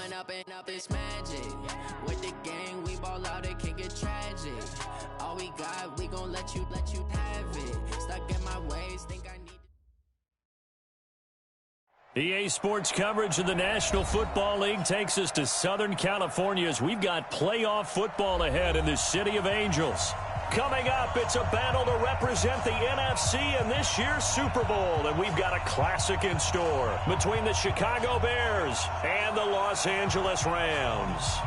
going up and up, it's magic. With the gang, we ball out, it can get tragic. All we got, we gon' let you have it. Stuck in my ways, think I need. EA Sports coverage of the National Football League takes us to Southern California as we've got playoff football ahead in the City of Angels. Coming up, it's a battle to represent the NFC in this year's Super Bowl, and we've got a classic in store between the Chicago Bears and the Los Angeles Rams.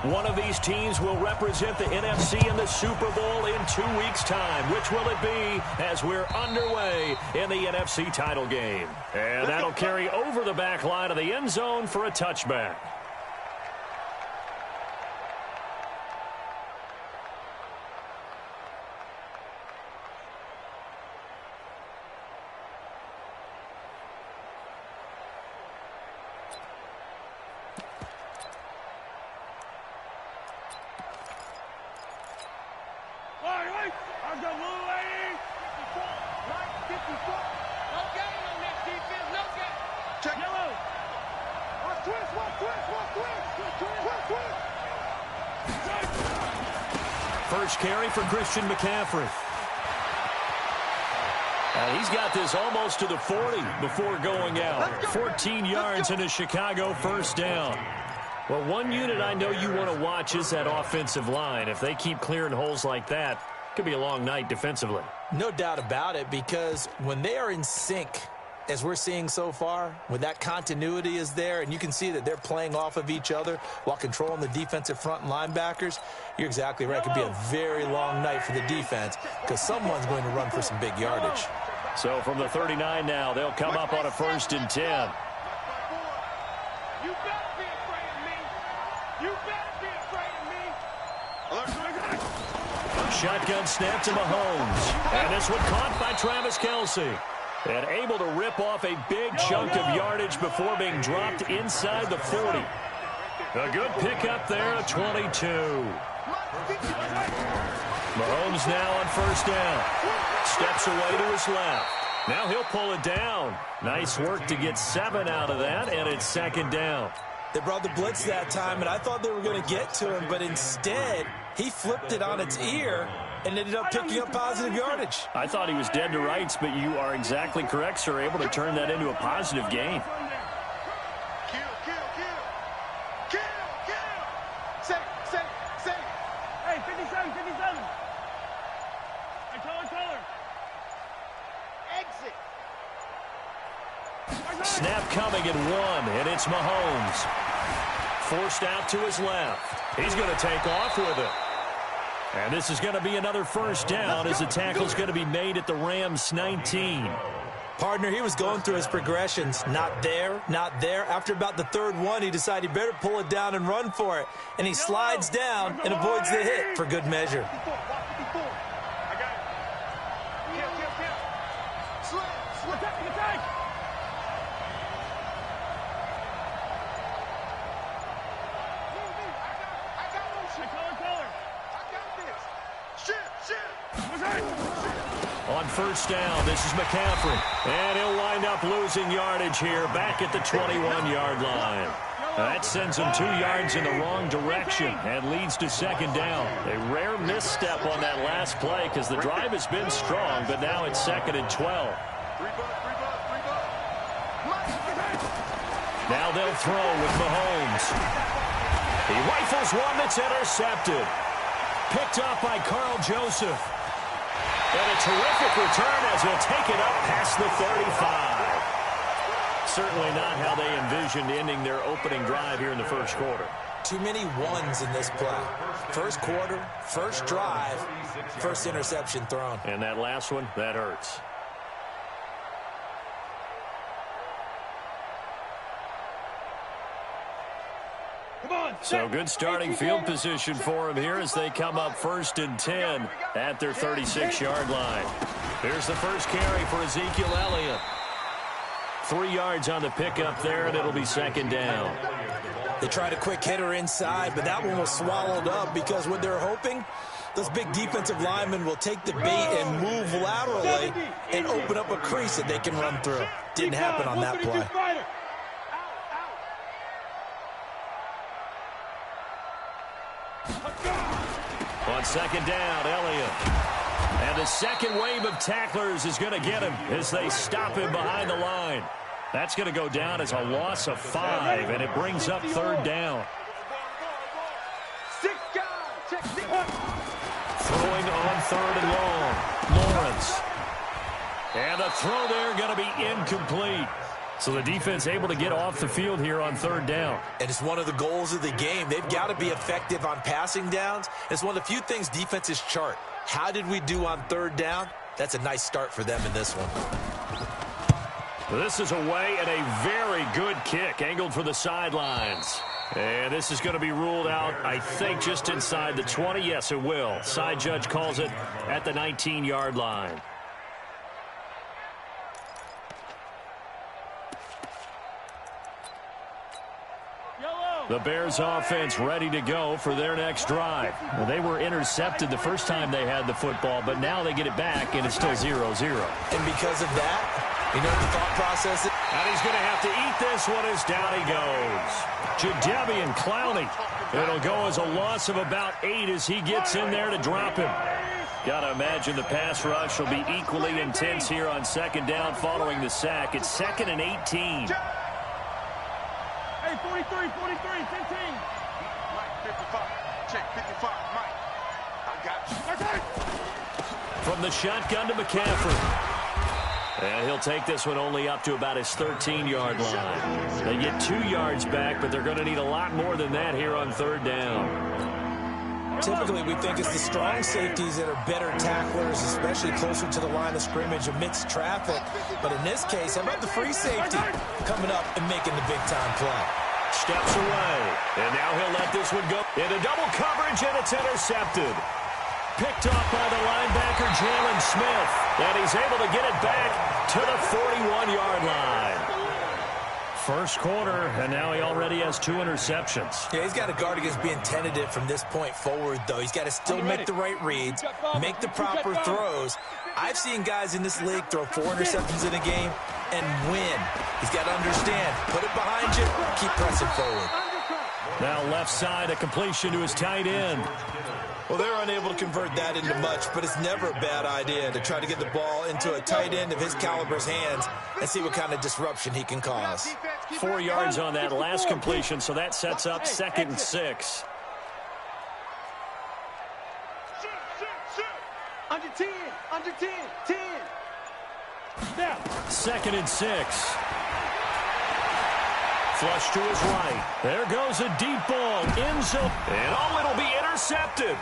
One of these teams will represent the NFC in the Super Bowl in 2 weeks' time. Which will it be as we're underway in the NFC title game? And that'll carry over the back line of the end zone for a touchback. First carry for Christian McCaffrey. And he's got this almost to the 40 before going out. 14 yards and a Chicago first down. Well, one unit I know you want to watch is that offensive line. If they keep clearing holes like that, it could be a long night defensively. No doubt about it, because when they are in sync, as we're seeing so far, when that continuity is there and you can see that they're playing off of each other while controlling the defensive front and linebackers, you're exactly right. It could be a very long night for the defense because someone's going to run for some big yardage. So from the 39 now, they'll come up on a 1st and 10. You better be afraid of me. You better be afraid of me. Shotgun snap to Mahomes. And this one caught by Travis Kelce. And able to rip off a big chunk of yardage before being dropped inside the 40. A good pickup there at 22. Mahomes now on 1st down. Steps away to his left. Now he'll pull it down. Nice work to get 7 out of that, and it's 2nd down. They brought the blitz that time, and I thought they were going to get to him, but instead he flipped it on its ear and ended up picking up positive yardage. I thought he was dead to rights, but you are exactly correct, sir. Able to turn that into a positive gain. Kill. Say. Hey, 57. Hey, taller. Exit. Snap coming at 1, and it's Mahomes. Forced out to his left. He's going to take off with it. And this is going to be another 1st down as the tackle's going to be made at the Rams 19. Partner, he was going through his progressions. Not there. After about the 3rd one, he decided he better pull it down and run for it. And he slides down and avoids the hit for good measure. On 1st down, this is McCaffrey. And he'll wind up losing yardage here back at the 21-yard line. That sends him 2 yards in the wrong direction and leads to 2nd down. A rare misstep on that last play because the drive has been strong, but now it's 2nd and 12. Now they'll throw with Mahomes. He rifles one that's intercepted. Picked up by Carl Joseph. And a terrific return as he'll take it up past the 35. Certainly not how they envisioned ending their opening drive here in the 1st quarter. Too many ones in this play. 1st quarter, 1st drive, 1st interception thrown. And that last one, that hurts. So good starting field position for him here as they come up 1st and 10 at their 36-yard line. Here's the first carry for Ezekiel Elliott. 3 yards on the pickup there, and it'll be second down. They tried a quick hitter inside, but that one was swallowed up because what they're hoping, those big defensive linemen will take the bait and move laterally and open up a crease that they can run through. Didn't happen on that play. On second down, Elliott. And the second wave of tacklers is going to get him as they stop him behind the line. That's going to go down as a loss of 5, and it brings up third down. Throwing on third and long. Lawrence. And the throw there going to be incomplete. So the defense able to get off the field here on third down. And it's one of the goals of the game. They've got to be effective on passing downs. It's one of the few things defenses chart. How did we do on third down? That's a nice start for them in this one. This is away and a very good kick angled for the sidelines. And this is going to be ruled out, I think, just inside the 20. Yes, it will. Side judge calls it at the 19-yard line. The Bears offense ready to go for their next drive. Well, they were intercepted the first time they had the football, but now they get it back, and it's still 0-0. And because of that, you know what the thought process is? And he's going to have to eat this one as down he goes. Jadeveon Clowney. It'll go as a loss of about 8 as he gets in there to drop him. Got to imagine the pass rush will be equally intense here on second down following the sack. It's 2nd and 18. Hey, 43, 15. Mike, 55. Check 55. Mike, I got you. From the shotgun to McCaffrey. And he'll take this one only up to about his 13-yard line. They get 2 yards back, but they're going to need a lot more than that here on third down. Typically, we think it's the strong safeties that are better tacklers, especially closer to the line of scrimmage amidst traffic. But in this case, how about the free safety coming up and making the big-time play? Steps away, and now he'll let this one go into double coverage, and it's intercepted. Picked off by the linebacker, Jalen Smith, and he's able to get it back to the 41-yard line. First quarter, and now he already has 2 interceptions. Yeah, he's got to guard against being tentative from this point forward, though. He's got to still make the right reads, make the proper throws. I've seen guys in this league throw 4 interceptions in a game and win. He's got to understand, put it behind you, keep pressing forward. Now left side, a completion to his tight end. Well, they're unable to convert that into much, but it's never a bad idea to try to get the ball into a tight end of his caliber's hands and see what kind of disruption he can cause. 4 yards on that last completion, so that sets up 2nd and 6. Under 10, 10. Now. 2nd and 6. Flush to his right. There goes a deep ball. End zone. And it'll be intercepted.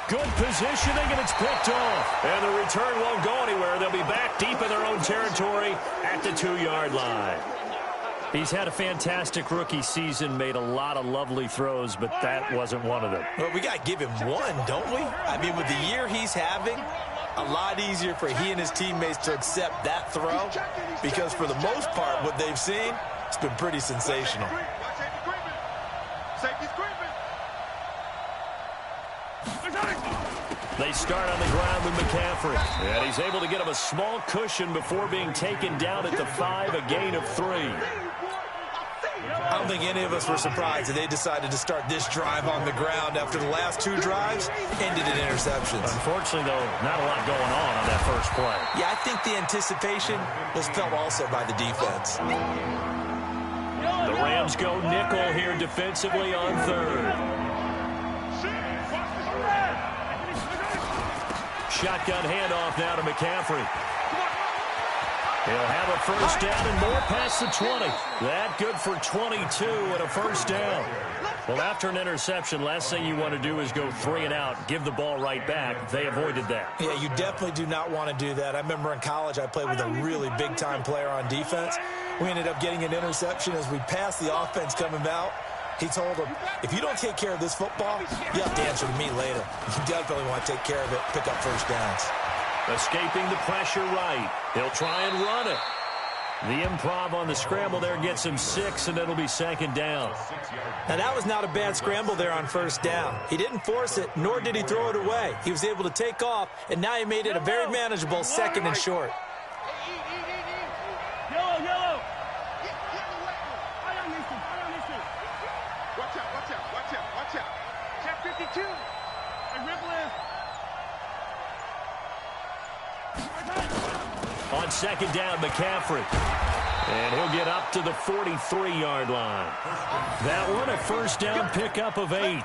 Good positioning, and it's picked off. And the return won't go anywhere. They'll be back deep in their own territory at the 2-yard line. He's had a fantastic rookie season, made a lot of lovely throws, but that wasn't one of them. Well, we got to give him one, don't we? I mean, with the year he's having, a lot easier for he and his teammates to accept that throw because for the most part, what they've seen, it's been pretty sensational. They start on the ground with McCaffrey. And he's able to get him a small cushion before being taken down at the 5, a gain of 3. I don't think any of us were surprised that they decided to start this drive on the ground after the last 2 drives ended in interceptions. Unfortunately, though, not a lot going on that first play. Yeah, I think the anticipation was felt also by the defense. The Rams go nickel here defensively on third. Shotgun handoff now to McCaffrey. He'll have a first down and more past the 20. That good for 22 and a first down. Well, after an interception, last thing you want to do is go 3 and out, give the ball right back. They avoided that. Yeah, you definitely do not want to do that. I remember in college I played with a really big-time player on defense. We ended up getting an interception as we passed the offense coming out. He told him, if you don't take care of this football, you have to answer to me later. You definitely want to take care of it, pick up first downs. Escaping the pressure right. He'll try and run it. The improv on the scramble there gets him 6, and it'll be second down. Now, that was not a bad scramble there on first down. He didn't force it, nor did he throw it away. He was able to take off, and now he made it a very manageable second and short. Yellow. Watch out. Check 52. And ripple in. On second down, McCaffrey. And he'll get up to the 43-yard line. That one, a first down pickup of 8.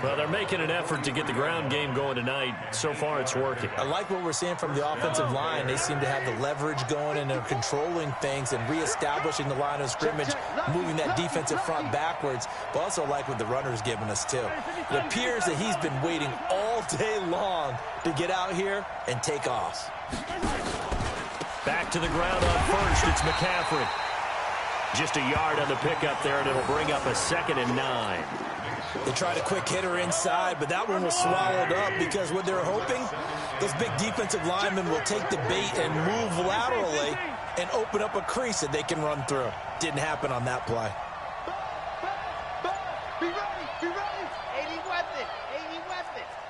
Well, they're making an effort to get the ground game going tonight. So far, it's working. I like what we're seeing from the offensive line. They seem to have the leverage going, and they're controlling things and reestablishing the line of scrimmage, moving that defensive front backwards. But also like what the runner's giving us, too. It appears that he's been waiting all day long to get out here and take off. Back to the ground on first. It's McCaffrey. Just a yard on the pickup there, and it'll bring up a 2nd and 9. They tried a quick hitter inside, but that one was swallowed up because what they're hoping, those big defensive linemen will take the bait and move laterally and open up a crease that they can run through. Didn't happen on that play. Be ready. 80 weapons.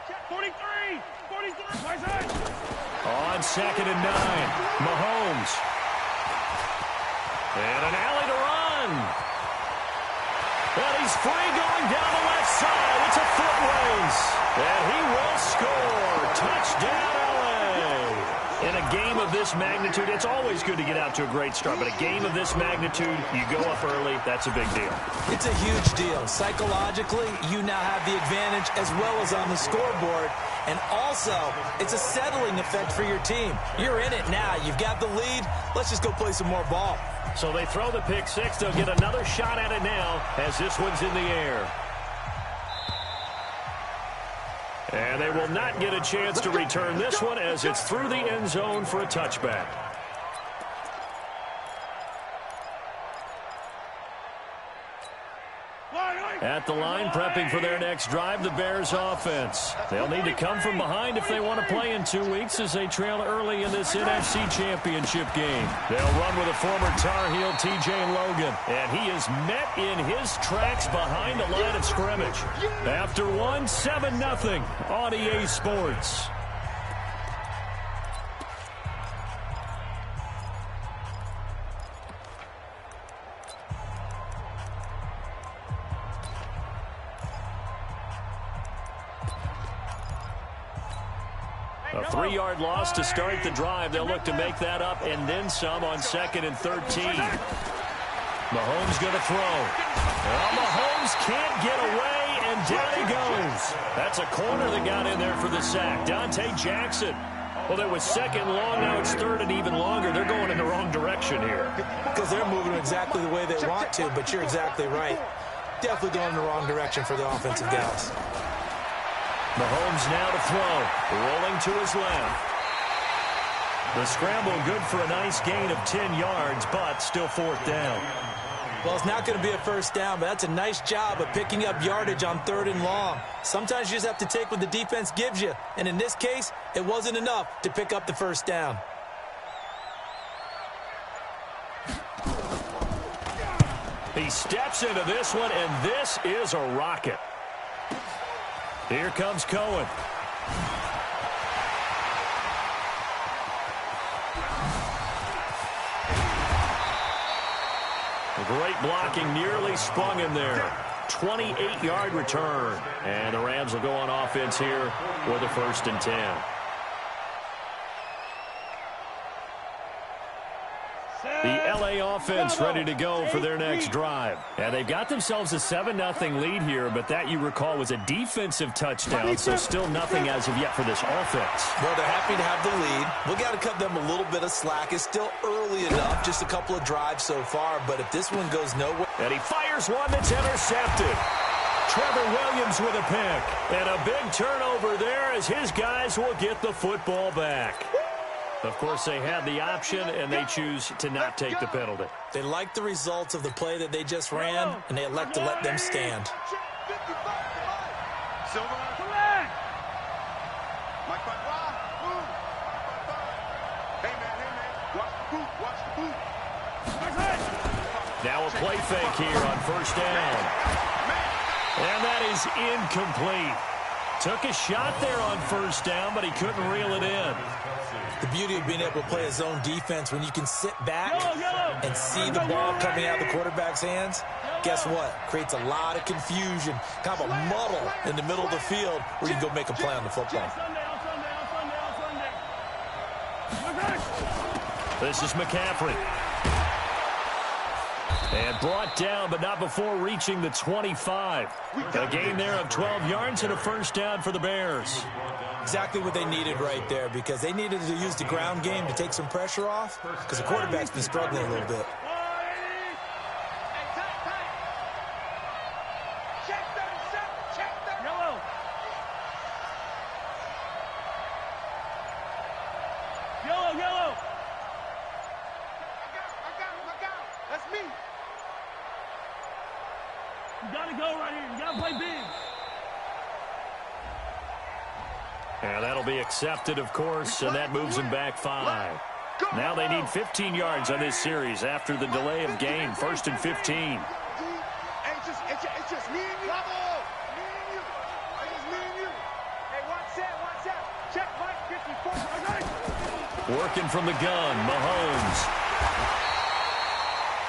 Check 43. My side. On 2nd and 9, Mahomes. And an alley to run. And he's free going down the left side. It's a foot race. And he will score. Touchdown, LA. In a game of this magnitude, it's always good to get out to a great start. But a game of this magnitude, you go up early, that's a big deal. It's a huge deal. Psychologically, you now have the advantage as well as on the scoreboard. And also, it's a settling effect for your team. You're in it now. You've got the lead. Let's just go play some more ball. So they throw the pick 6. They'll get another shot at it now as this one's in the air. And they will not get a chance to return this one as it's through the end zone for a touchback. At the line, prepping for their next drive, the Bears offense. They'll need to come from behind if they want to play in 2 weeks as they trail early in this NFC Championship game. They'll run with a former Tar Heel, T.J. Logan, and he is met in his tracks behind the line of scrimmage. After 7-0 on EA Sports. A 3-yard loss to start the drive. They'll look to make that up and then some on 2nd and 13. Mahomes going to throw. Well, Mahomes can't get away, and down he goes. That's a corner that got in there for the sack. Dante Jackson. Well, it was 2nd long. Now it's 3rd and even longer. They're going in the wrong direction here. Because they're moving exactly the way they want to, but you're exactly right. Definitely going in the wrong direction for the offensive guys. Mahomes now to throw. Rolling to his left. The scramble good for a nice gain of 10 yards, but still 4th down. Well, it's not going to be a first down, but that's a nice job of picking up yardage on 3rd and long. Sometimes you just have to take what the defense gives you, and in this case, it wasn't enough to pick up the first down. He steps into this one, and this is a rocket. Here comes Cohen. Great blocking, nearly sprung him there. 28-yard return. And the Rams will go on offense here with a 1st and 10. The LA offense ready to go for their next drive. And they've got themselves a 7-0 lead here, but that, you recall, was a defensive touchdown, so still nothing as of yet for this offense. Well, they're happy to have the lead. We got to cut them a little bit of slack. It's still early enough, just a couple of drives so far, but if this one goes nowhere. And he fires one that's intercepted. Trevor Williams with a pick. And a big turnover there as his guys will get the football back. Of course, they had the option, and they choose to not take the penalty. They like the results of the play that they just ran, and they elect to let them stand. Silver. Mike, hey, man. Watch the boot. Now a play fake here on first down. And that is incomplete. Took a shot there on first down, but he couldn't reel it in. The beauty of being able to play a zone defense when you can sit back and see the ball coming out of the quarterback's hands, guess what? Creates a lot of confusion, kind of a muddle in the middle of the field where you can go make a play on the football. This is McCaffrey. And brought down, but not before reaching the 25. A gain there of 12 yards and a first down for the Bears. Exactly what they needed right there, because they needed to use the ground game to take some pressure off, because the quarterback's been struggling a little bit. Yellow. I got him. That's me. You got to go right here. You got to play big. And that'll be accepted, of course, and that moves them back 5. Now they need 15 yards on this series after the delay of game. 1st and 15. It's just me and you. Bravo. Me and you. It's just me and you. Hey, watch out. Check Mike 54. Working from the gun, Mahomes.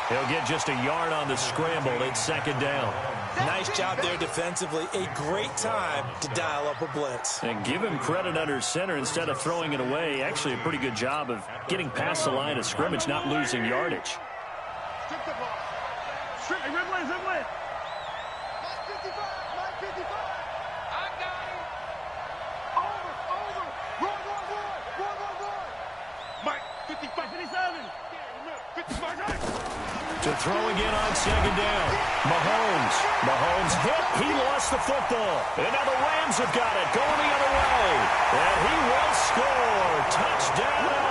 He'll get just a yard on the scramble. It's 2nd down. Nice job there defensively. A great time to dial up a blitz. And give him credit under center instead of throwing it away. Actually, a pretty good job of getting past the line of scrimmage, not losing yardage. Strip the ball. Strip it. Zip it. Mike 55. I got him. Over. Run. Mike 55. 57. 55. To throw again on 2nd down. Mahomes hit. He lost the football. And now the Rams have got it. Going the other way. And he will score. Touchdown, LA.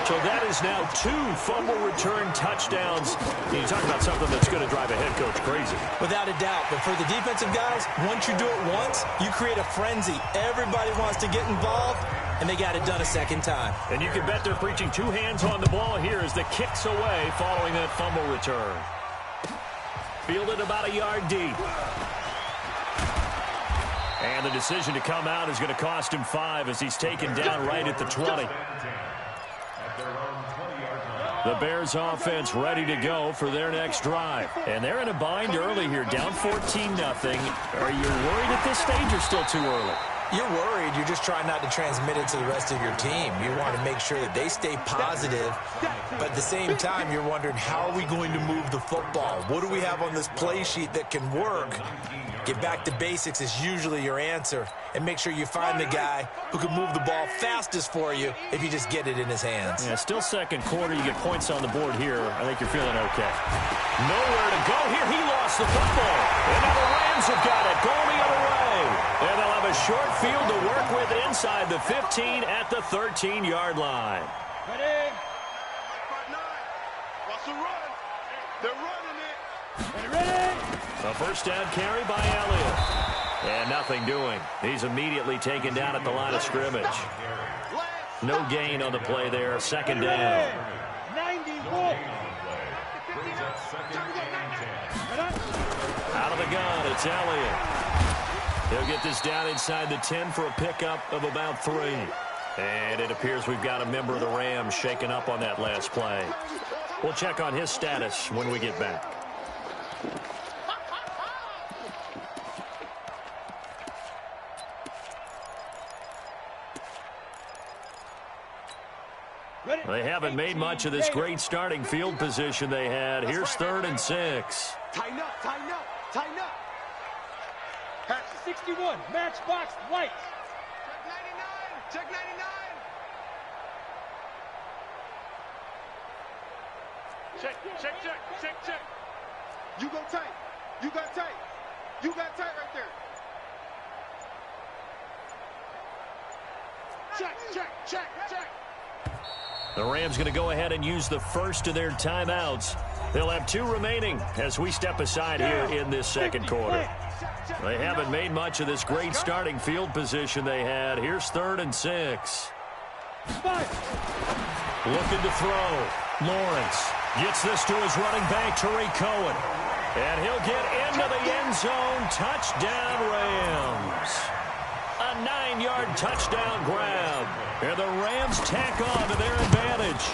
So that is now 2 fumble return touchdowns. You talk about something that's going to drive a head coach crazy. Without a doubt. But for the defensive guys, once you do it once, you create a frenzy. Everybody wants to get involved. And they got it done a 2nd time. And you can bet they're preaching 2 hands on the ball here as the kick's away following that fumble return. Fielded about a yard deep. And the decision to come out is going to cost him 5 as he's taken down right at the 20. The Bears offense ready to go for their next drive. And they're in a bind early here, down 14-0. Are you worried at this stage or still too early? You're worried. You're just trying not to transmit it to the rest of your team. You want to make sure that they stay positive. But at the same time, you're wondering, how are we going to move the football? What do we have on this play sheet that can work? Get back to basics is usually your answer. And make sure you find the guy who can move the ball fastest for you if you just get it in his hands. Yeah, still 2nd quarter. You get points on the board here. I think you're feeling okay. Nowhere to go here. He lost the football. And now the Rams have got it. Going the other way. And they'll have a short field to work with inside the 15 at the 13-yard line. Ready? 5-9. Russell run. They're running it. Ready? A first down carry by Elliott. And nothing doing. He's immediately taken down at the line of scrimmage. No gain on the play there. 2nd down. 91. Out of the gun, it's Elliott. He'll get this down inside the 10 for a pickup of about 3. And it appears we've got a member of the Rams shaken up on that last play. We'll check on his status when we get back. They haven't made much of this great starting field position they had. Here's 3rd and 6. Tighten up. 61, matchbox lights. Check 99. Check. You go tight. You got tight right there. Check. The Rams going to go ahead and use the first of their timeouts. They'll have 2 remaining as we step aside here in this 2nd quarter. They haven't made much of this great starting field position they had. Here's 3rd and 6. Looking to throw. Lawrence gets this to his running back, Tariq Cohen. And he'll get into the end zone. Touchdown, Rams. A 9-yard touchdown grab. And the Rams tack on to their advantage.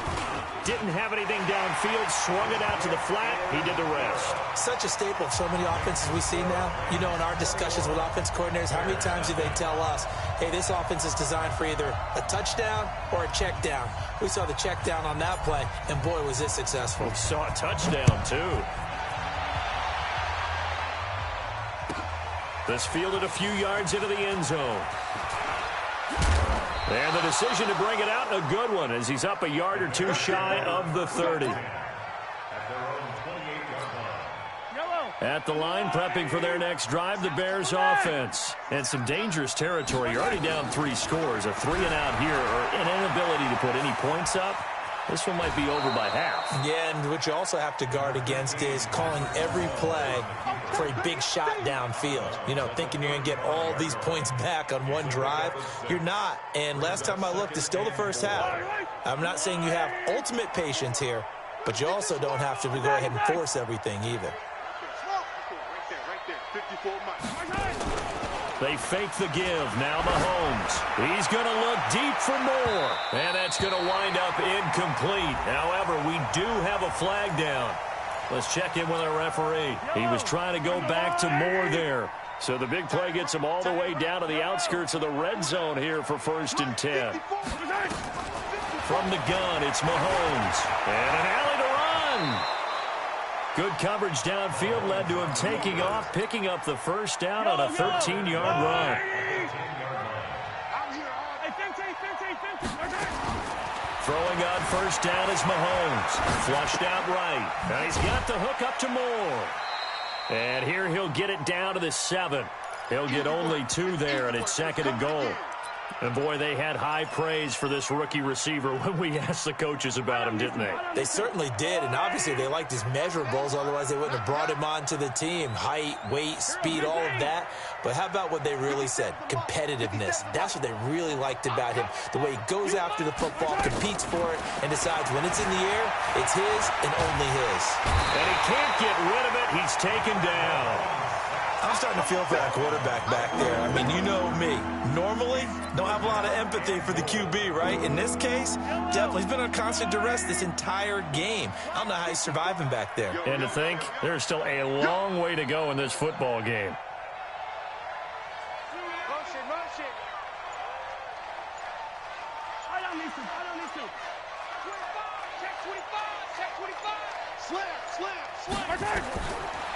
Didn't have anything downfield, swung it out to the flat. He did the rest. Such a staple of so many offenses we see now. You know, in our discussions with offense coordinators, how many times do they tell us, hey, this offense is designed for either a touchdown or a check down. We saw the check down on that play, and boy, was it successful. We saw a touchdown, too. This fielded a few yards into the end zone. And the decision to bring it out, a good one, as he's up a yard or two shy of the 30. At the line, prepping for their next drive, the Bears offense. And some dangerous territory. You're already down 3 scores. A 3-and-out here, or an inability to put any points up. This one might be over by half. Yeah, and what you also have to guard against is calling every play for a big shot downfield. You know, thinking you're going to get all these points back on one drive. You're not. And last time I looked, it's still the first half. I'm not saying you have ultimate patience here, but you also don't have to go ahead and force everything either. They fake the give. Now Mahomes. He's going to look deep for more. And that's going to wind up incomplete. However, we do have a flag down. Let's check in with our referee. He was trying to go back to Moore there. So the big play gets him all the way down to the outskirts of the red zone here for 1st and 10. From the gun, it's Mahomes. And an alley to run. Good coverage downfield led to him taking off, picking up the first down on a 13-yard run. Throwing on first down is Mahomes. Flushed out right. And he's got the hook up to Moore. And here he'll get it down to the 7. He'll get only 2 there, and it's 2nd and goal. And, boy, they had high praise for this rookie receiver when we asked the coaches about him, didn't they? They certainly did, and obviously they liked his measurables. Otherwise, they wouldn't have brought him onto the team. Height, weight, speed, all of that. But how about what they really said? Competitiveness. That's what they really liked about him. The way he goes after the football, competes for it, and decides when it's in the air, it's his and only his. And he can't get rid of it. He's taken down. I'm starting to feel for that quarterback back there. I mean, you know me. Normally, don't have a lot of empathy for the QB, right? In this case, definitely. He's been under constant duress this entire game. I don't know how he's surviving back there. And to think, there's still a long way to go in this football game.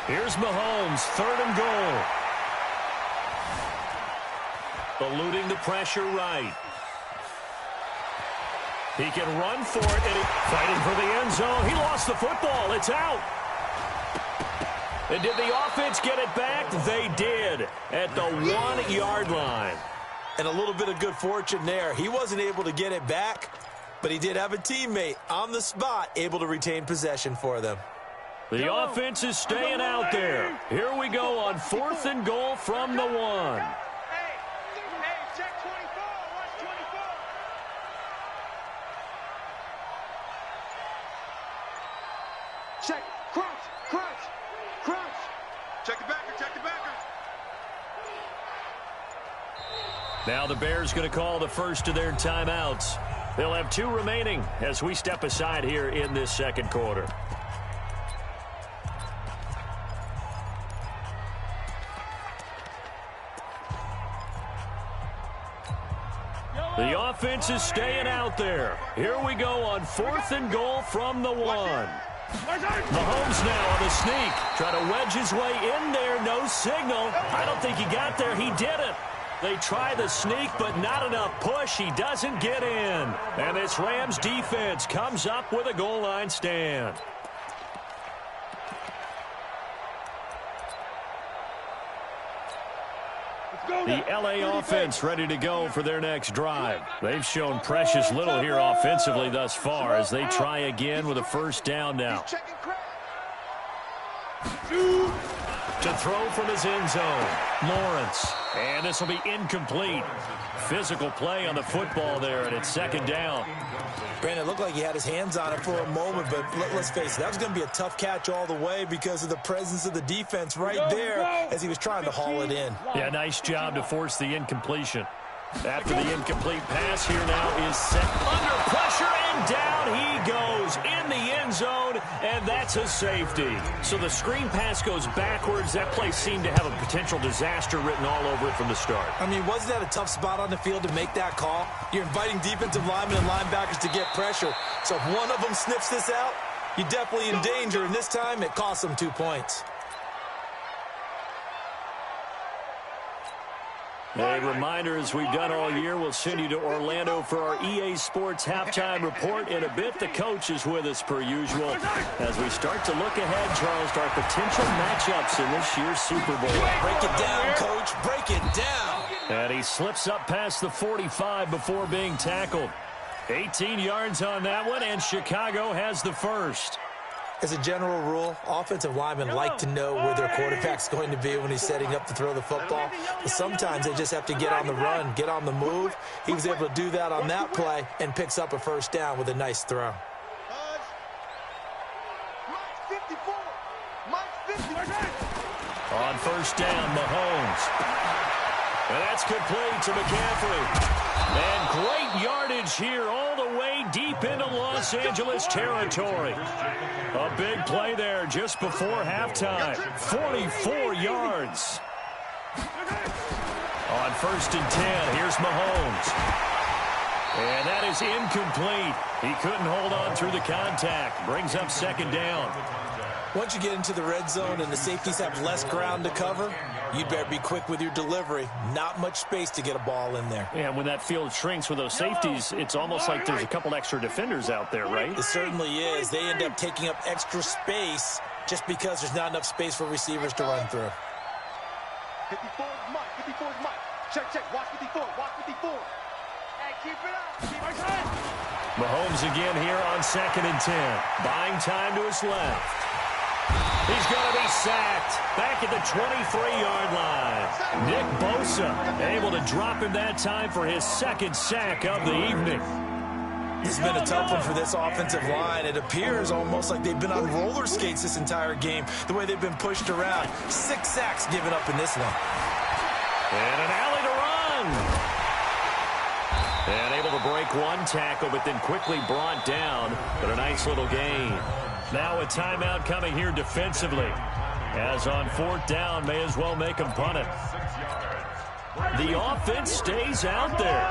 Here's Mahomes, 3rd and goal. Eluding the pressure right. He can run for it, and fighting for the end zone. He lost the football. It's out. And did the offense get it back? They did at the 1-yard line. And a little bit of good fortune there. He wasn't able to get it back, but he did have a teammate on the spot able to retain possession for them. The offense is staying out there. Here we go on 4th and goal from the 1. Hey, check 24. Watch 24. Check. Crunch. Check the backer. Now the Bears going to call the first of their timeouts. They'll have 2 remaining as we step aside here in this 2nd quarter. The offense is staying out there. Here we go on 4th and goal from the 1. Mahomes now on the sneak. Trying to wedge his way in there. No signal. I don't think he got there. He didn't. They try the sneak, but not enough push. He doesn't get in. And this Rams defense comes up with a goal line stand. The LA offense ready to go for their next drive. They've shown precious little here offensively thus far as they try again with a first down now. To throw from his end zone, Lawrence. And this will be incomplete. Physical play on the football there, and it's second down. Brandon, it looked like he had his hands on it for a moment, but let's face it, that was going to be a tough catch all the way because of the presence of the defense right there as he was trying to haul it in. Yeah, nice job to force the incompletion. After the incomplete pass, here now is set under pressure, and down he goes in the end zone, and that's a safety. So the screen pass goes backwards. That play seemed to have a potential disaster written all over it from the start. I mean, wasn't that a tough spot on the field to make that call? You're inviting defensive linemen and linebackers to get pressure. So if one of them sniffs this out, you're definitely in danger, and this time it cost them 2 points. A reminder, as we've done all year, we'll send you to Orlando for our EA Sports halftime report. In a bit, the coach is with us per usual. As we start to look ahead, Charles, to our potential matchups in this year's Super Bowl. Break it down, Coach. Break it down. And he slips up past the 45 before being tackled. 18 yards on that one, and Chicago has the first. As a general rule, offensive linemen like to know where their quarterback's going to be when he's setting up to throw the football. But sometimes they just have to get on the run, get on the move. He was able to do that on that play and picks up a first down with a nice throw. On first down, Mahomes. And that's complete to McCaffrey. And great yardage here all the way deep into Los Angeles territory. A big play there just before halftime. 44 yards. On first and 10, here's Mahomes. And that is incomplete. He couldn't hold on through the contact. Brings up second down. Once you get into the red zone and the safeties have less ground to cover, you'd better be quick with your delivery. Not much space to get a ball in there. And when that field shrinks with those safeties, it's almost like there's a couple extra defenders out there, right? It certainly is. They end up taking up extra space just because there's not enough space for receivers to run through. 54 is Mike. 54 is Mike. Check, check. Watch 54. Watch 54. Hey, keep it up. Keep it up. Mahomes again here on second and 10. Buying time to his left. He's going to be sacked back at the 23-yard line. Nick Bosa able to drop him that time for his second sack of the evening. This has been a tough one for this offensive line. It appears almost like they've been on roller skates this entire game, the way they've been pushed around. 6 sacks given up in this one. And an alley to run. And able to break one tackle, but then quickly brought down. But a nice little gain. Now a timeout coming here defensively. As on fourth down, may as well make them punt it. The offense stays out there.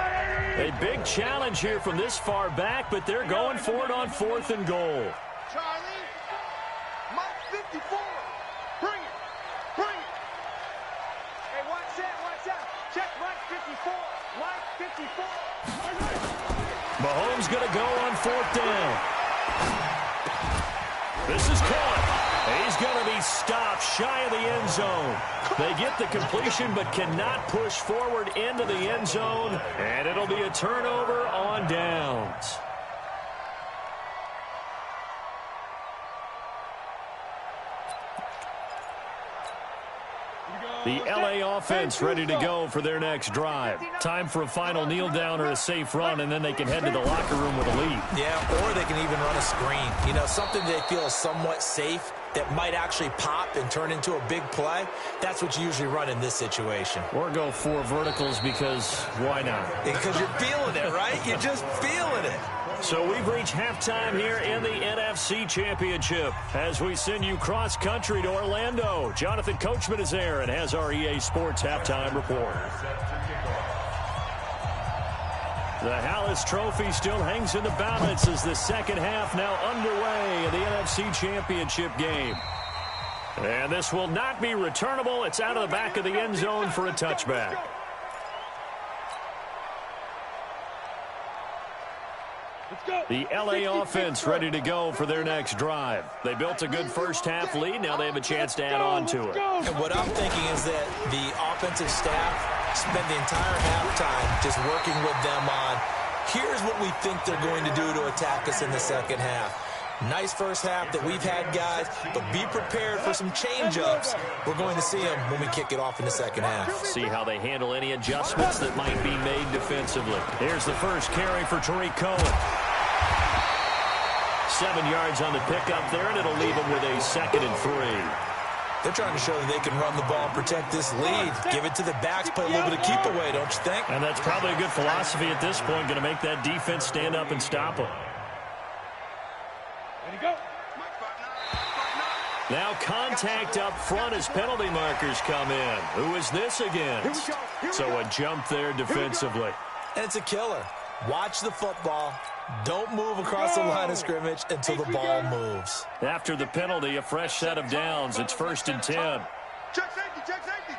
A big challenge here from this far back, but they're going for it on fourth and goal. Charlie, Mike 54. Bring it. Bring it. Hey, watch that. Watch out. Check Mike 54. Mike 54. Mahomes going to go on fourth down. This is caught. He's going to be stopped shy of the end zone. They get the completion but cannot push forward into the end zone, and it'll be a turnover on downs. The LA offense ready to go for their next drive. Time for a final kneel down or a safe run, and then they can head to the locker room with a lead. Yeah, or they can even run a screen. You know, something they feel is somewhat safe that might actually pop and turn into a big play. That's what you usually run in this situation. Or go 4 verticals because why not? Because you're feeling it, right? You're just feeling it. So we've reached halftime here in the NFC Championship as we send you cross-country to Orlando. Jonathan Coachman is there and has our EA Sports halftime report. The Hallis Trophy still hangs in the balance as the second half now underway in the NFC Championship game. And this will not be returnable. It's out of the back of the end zone for a touchback. The LA offense ready to go for their next drive. They built a good first-half lead. Now they have a chance to add on to it. And what I'm thinking is that the offensive staff spent the entire halftime just working with them on, here's what we think they're going to do to attack us in the second half. Nice first half that we've had, guys, but be prepared for some change-ups. We're going to see them when we kick it off in the second half. See how they handle any adjustments that might be made defensively. Here's the first carry for Tariq Cohen. 7 yards on the pickup there, and it'll leave him with a 2nd and 3. They're trying to show that they can run the ball and protect this lead. Give it to the backs, play a little bit of keep away, don't you think? And that's probably a good philosophy at this point, going to make that defense stand up and stop them. Ready, go. Now contact up front as penalty markers come in. Who is this against? So a jump there defensively. And it's a killer. Watch the football. Don't move across the line of scrimmage until the ball moves. After the penalty, a fresh set of downs. It's 1st and 10. Check safety, check safety.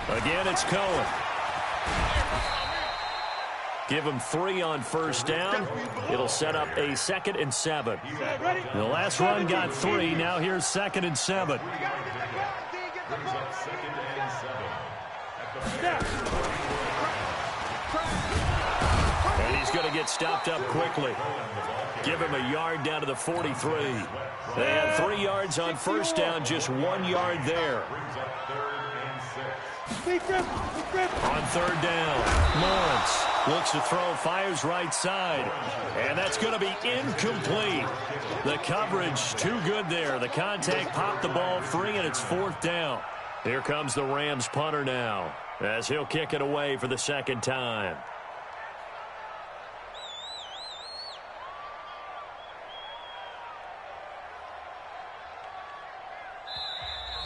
Again, it's Cohen. Give him 3 on 1st down. It'll set up a 2nd and 7. The last run got 3. Now here's 2nd and 7. And he's going to get stopped up quickly. Give him a yard down to the 43. They had 3 yards on 1st down, just 1 yard there. On 3rd down, Lawrence looks to throw, fires right side. And that's going to be incomplete. The coverage too good there. The contact popped the ball free, and it's 4th down. Here comes the Rams punter now, as he'll kick it away for the 2nd time.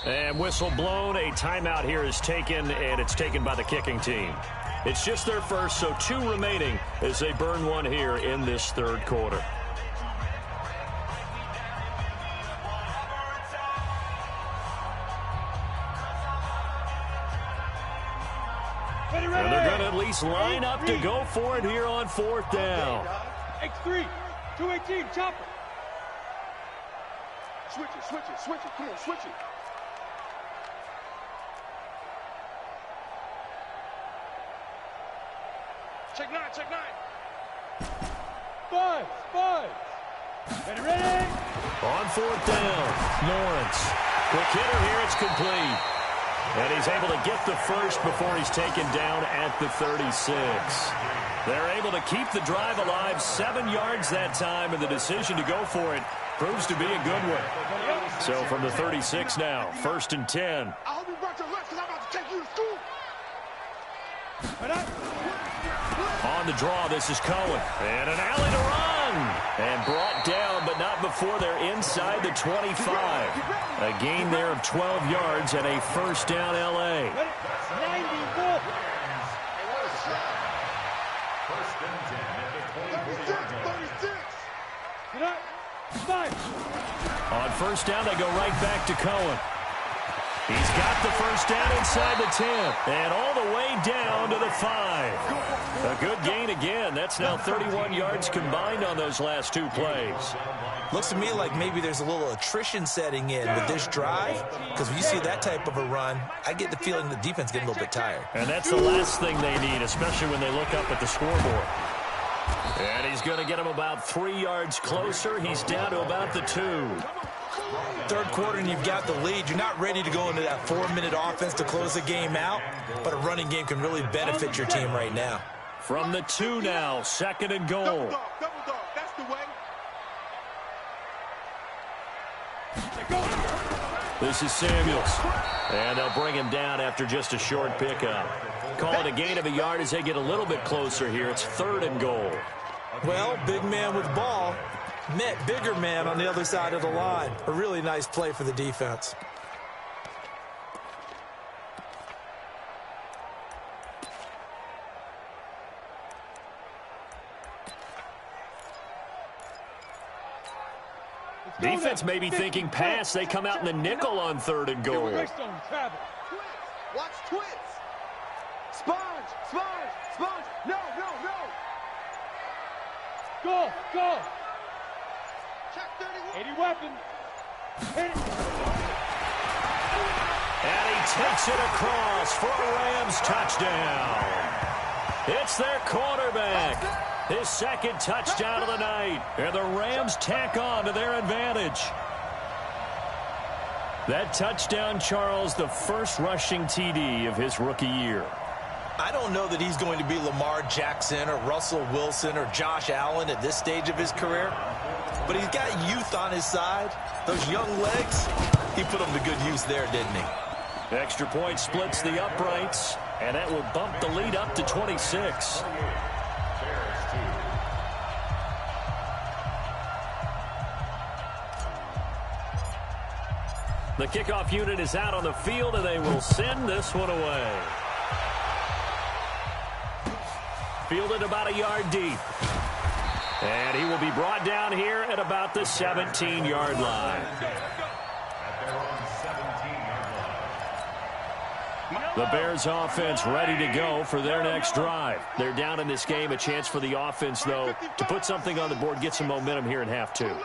And whistle blown, a timeout here is taken, and it's taken by the kicking team. It's just their first, so 2 remaining as they burn one here in this 3rd quarter. And they're going to at least line up to go for it here on 4th down. X3, 218, chopper. Switch it, switch it, switch it. Come on, switch it. Check 9, check 9. 5. Ready. On 4th down, Lawrence. Quick hitter here, it's complete. And he's able to get the first before he's taken down at the 36. They're able to keep the drive alive, 7 yards that time, and the decision to go for it proves to be a good one. So from the 36 now, 1st and 10. I hope you brought your lunch because I'm about to take you to school. On the draw, this is Cohen. And an alley to run. And brought down, but not before they're inside the 25. A gain there of 12 yards and a 1st down L.A. 94. On 1st down, they go right back to Cohen. He's got the 1st down inside the 10. And all the way down to the 5. A good gain again. That's now 31 yards combined on those last 2 plays. Looks to me like maybe there's a little attrition setting in with this drive, because when you see that type of a run, I get the feeling the defense getting a little bit tired. And that's the last thing they need, especially when they look up at the scoreboard. And he's going to get him about 3 yards closer. He's down to about the 2. 3rd quarter and you've got the lead. You're not ready to go into that 4-minute offense to close the game out, but a running game can really benefit your team right now. From the 2 now, 2nd and goal. Double dog, that's the way. This is Samuels. And they'll bring him down after just a short pickup. Call it a gain of a yard as they get a little bit closer here. It's 3rd and goal. Well, big man with ball met bigger man on the other side of the line. A really nice play for the defense. Defense may be thinking pass. They come out in the nickel on 3rd and goal. Watch twits. Sponge. No. Go. Check 31. 80 weapon. Hit it. And he takes it across for a Rams touchdown. It's their quarterback. His second touchdown of the night. And the Rams tack on to their advantage. That touchdown, Charles, the first rushing TD of his rookie year. I don't know that he's going to be Lamar Jackson or Russell Wilson or Josh Allen at this stage of his career, but he's got youth on his side. Those young legs, he put them to good use there, didn't he? Extra point splits the uprights, and that will bump the lead up to 26. The kickoff unit is out on the field, and they will send this one away. Fielded about a yard deep. And he will be brought down here at about the 17-yard line. The Bears offense ready to go for their next drive. They're down in this game. A chance for the offense, though, to put something on the board, get some momentum here in half two.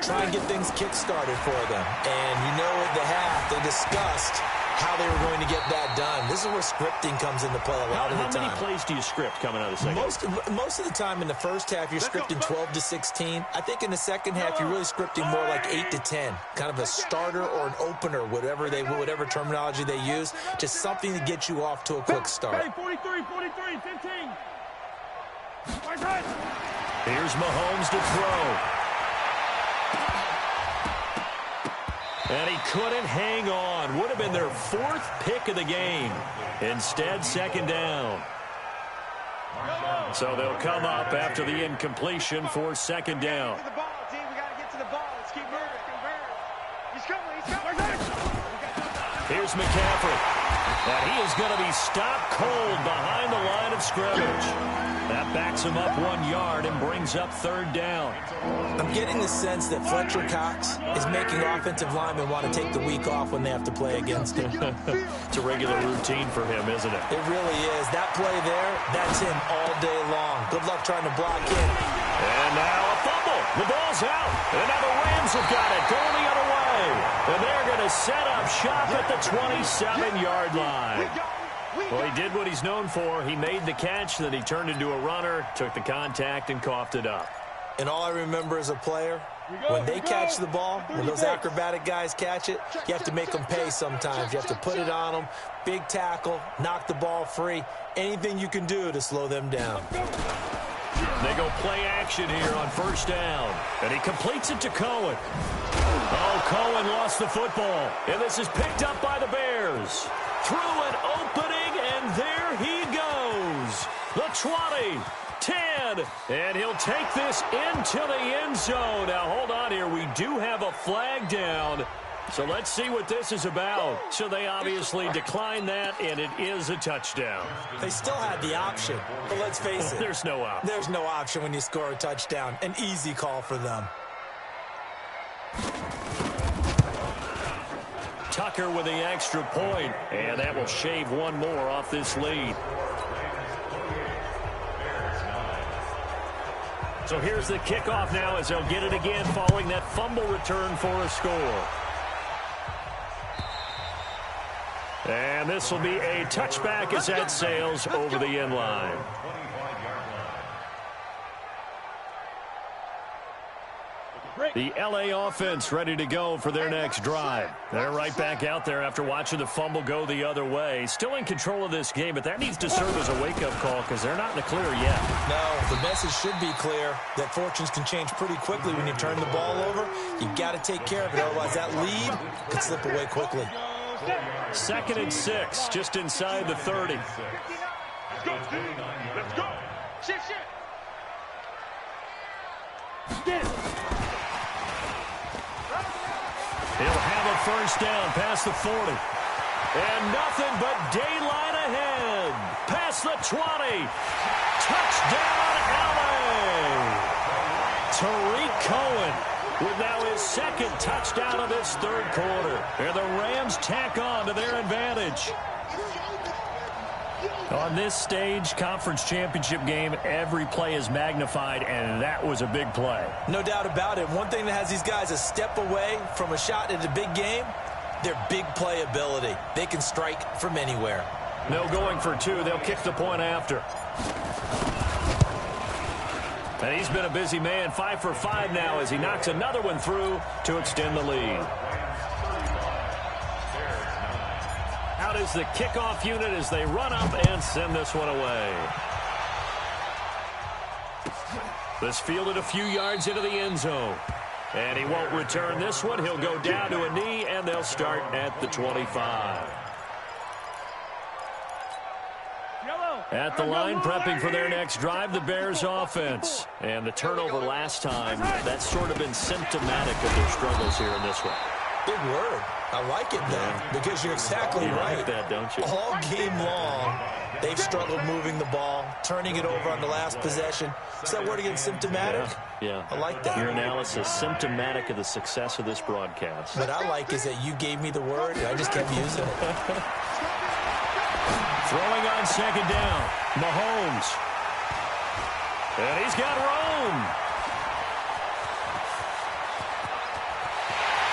Try and get things kick-started for them. And you know at the half, they discussed how they were going to get that done. This is where scripting comes into play a lot of the time. How many plays do you script coming out of the second? Most of the time in the first half, you're scripting 12 to 16. I think in the second half, you're really scripting more like 8 to 10. Kind of a starter or an opener, whatever terminology they use. Just something to get you off to a quick start. 43, 43, 15. Here's Mahomes to throw. And he couldn't hang on. Would have been their fourth pick of the game. Instead, second down. So they'll come up after the incompletion for second down. We got to get to the ball. Let's keep moving. He's coming. Here's McCaffrey. And he is going to be stopped cold behind the line of scrimmage. That backs him up 1 yard and brings up third down. I'm getting the sense that Fletcher Cox is making offensive linemen want to take the week off when they have to play against him. It's a regular routine for him, isn't it? It really is. That play there, that's him all day long. Good luck trying to block in. And now a fumble. The ball's out. And now the Rams have got it going the other way. And they're going to set up shop at the 27-yard line. Well, he did what he's known for. He made the catch, then he turned into a runner, took the contact, and coughed it up. And all I remember as a player, when they catch the ball, when those acrobatic guys catch it, you have to make them pay sometimes. You have to put it on them, big tackle, knock the ball free, anything you can do to slow them down. They go play action here on first down, and he completes it to Cohen. Oh, Cohen lost the football, and this is picked up by the Bears. Through an opening, and there he goes. The 20, 10, and he'll take this into the end zone. Now, hold on here. We do have a flag down, so let's see what this is about. So they obviously declined that, and it is a touchdown. They still had the option, but let's face it. There's no option. There's no option when you score a touchdown. An easy call for them. Tucker with the extra point, and that will shave one more off this lead. So here's the kickoff now as they'll get it again following that fumble return for a score. And this will be a touchback as that sails over the end line. The LA offense ready to go for their next drive. They're right back out there after watching the fumble go the other way. Still in control of this game, but that needs to serve as a wake-up call because they're not in the clear yet. No, the message should be clear that fortunes can change pretty quickly when you turn the ball over. You got to take care of it, otherwise that lead could slip away quickly. 2nd and 6, just inside the 30. Let's go, dude. Let's go. Shit. Get it. He'll have a first down past the 40. And nothing but daylight ahead. Past the 20. Touchdown, LA. Tariq Cohen with now his second touchdown of this third quarter. And the Rams tack on to their advantage. On this stage, conference championship game, every play is magnified, and that was a big play. No doubt about it. One thing that has these guys a step away from a shot at a big game, their big play ability. They can strike from anywhere. No going for two. They'll kick the point after. And he's been a busy man, 5 for 5 now as he knocks another one through to extend the lead. Out is the kickoff unit as they run up and send this one away. This fielded a few yards into the end zone. And he won't return this one. He'll go down to a knee, and they'll start at the 25. At the line, prepping for their next drive, the Bears offense. And the turnover last time, that's sort of been symptomatic of their struggles here in this one. Big word. I like it, though, because you're exactly right. Like that, don't you? All game long, they've struggled moving the ball, turning it over on the last possession. Is that word again, symptomatic? Yeah. I like that. Your analysis, symptomatic of the success of this broadcast. What I like is that you gave me the word, and I just kept using it. Throwing on second down, Mahomes. And he's got Rome.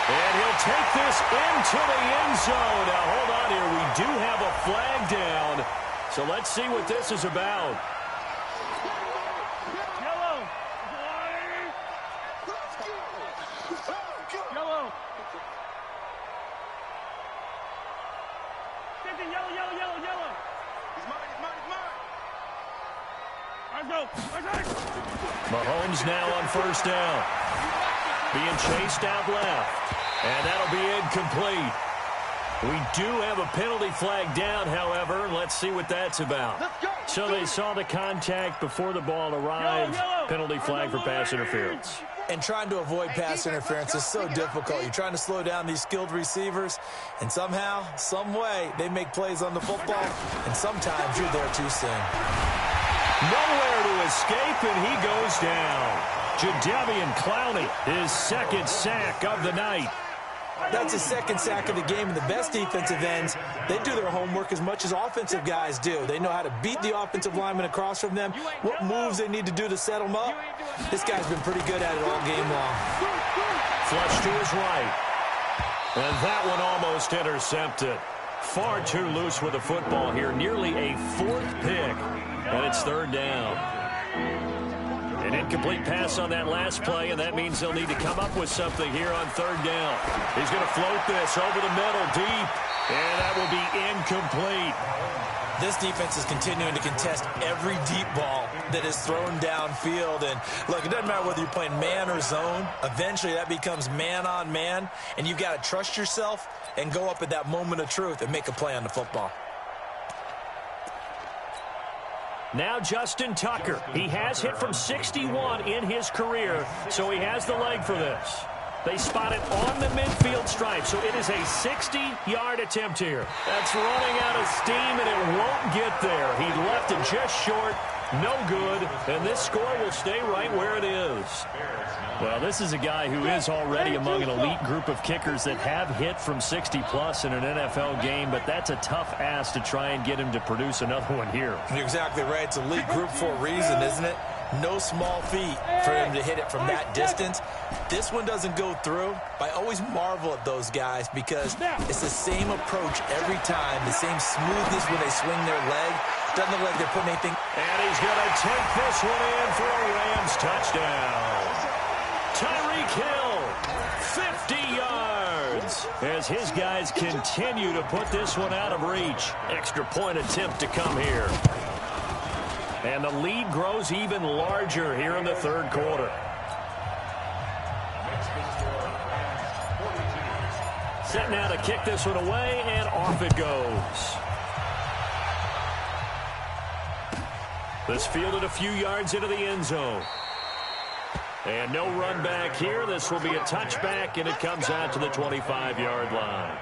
And he'll take this into the end zone. Now, hold on here. We do have a flag down. So let's see what this is about. Yellow. Yellow. Yellow. He's mine. Let's go. Mahomes now on first down. Being chased out left. And that'll be incomplete. We do have a penalty flag down, however. Let's see what that's about. So they saw the contact before the ball arrived. Penalty flag for pass interference. And trying to avoid pass interference is so difficult. You're trying to slow down these skilled receivers, and somehow, some way, they make plays on the football, and sometimes you're there too soon. Nowhere to escape, and he goes down. Jadeveon Clowney, his second sack of the night. That's his second sack of the game, and the best defensive ends, they do their homework as much as offensive guys do. They know how to beat the offensive lineman across from them, what moves they need to do to set them up. This guy's been pretty good at it all game long. Flush to his right. And that one almost intercepted. Far too loose with the football here. Nearly a fourth pick. And it's third down. An incomplete pass on that last play, and that means they'll need to come up with something here on third down. He's going to float this over the middle deep, and that will be incomplete. This defense is continuing to contest every deep ball that is thrown downfield. And, look, it doesn't matter whether you're playing man or zone. Eventually, that becomes man on man, and you've got to trust yourself and go up at that moment of truth and make a play on the football. Now Justin Tucker. He has hit from 61 in his career, so he has the leg for this. They spot it on the midfield stripe, so it is a 60-yard attempt here. That's running out of steam, and it won't get there. He left it just short, no good, and this score will stay right where it is. Well, this is a guy who is already among an elite group of kickers that have hit from 60-plus in an NFL game, but that's a tough ask to try and get him to produce another one here. You're exactly right. It's a elite group for a reason, isn't it? No small feat for him to hit it from that distance. This one doesn't go through. I always marvel at those guys because it's the same approach every time, the same smoothness when they swing their leg. Doesn't look like they're putting anything. And he's going to take this one in for a Rams touchdown. Tyreek Hill, 50 yards, as his guys continue to put this one out of reach. Extra point attempt to come here. And the lead grows even larger here in the third quarter. Set now to kick this one away, and off it goes. This fielded a few yards into the end zone. And no run back here. This will be a touchback, and it comes out to the 25-yard line.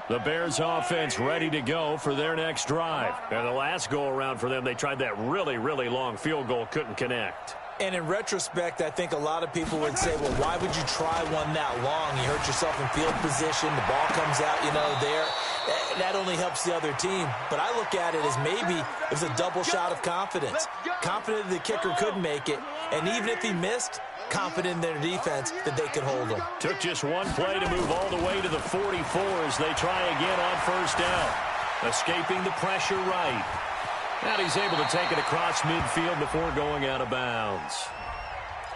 The Bears offense ready to go for their next drive. And the last go-around for them, they tried that really, really long field goal, couldn't connect. And in retrospect, I think a lot of people would say, well, why would you try one that long? You hurt yourself in field position. The ball comes out, there. That only helps the other team. But I look at it as maybe it was a double shot of confidence. Confident the kicker could make it. And even if he missed, confident in their defense that they could hold him. Took just one play to move all the way to the 44 as they try again on first down. Escaping the pressure right. And he's able to take it across midfield before going out of bounds.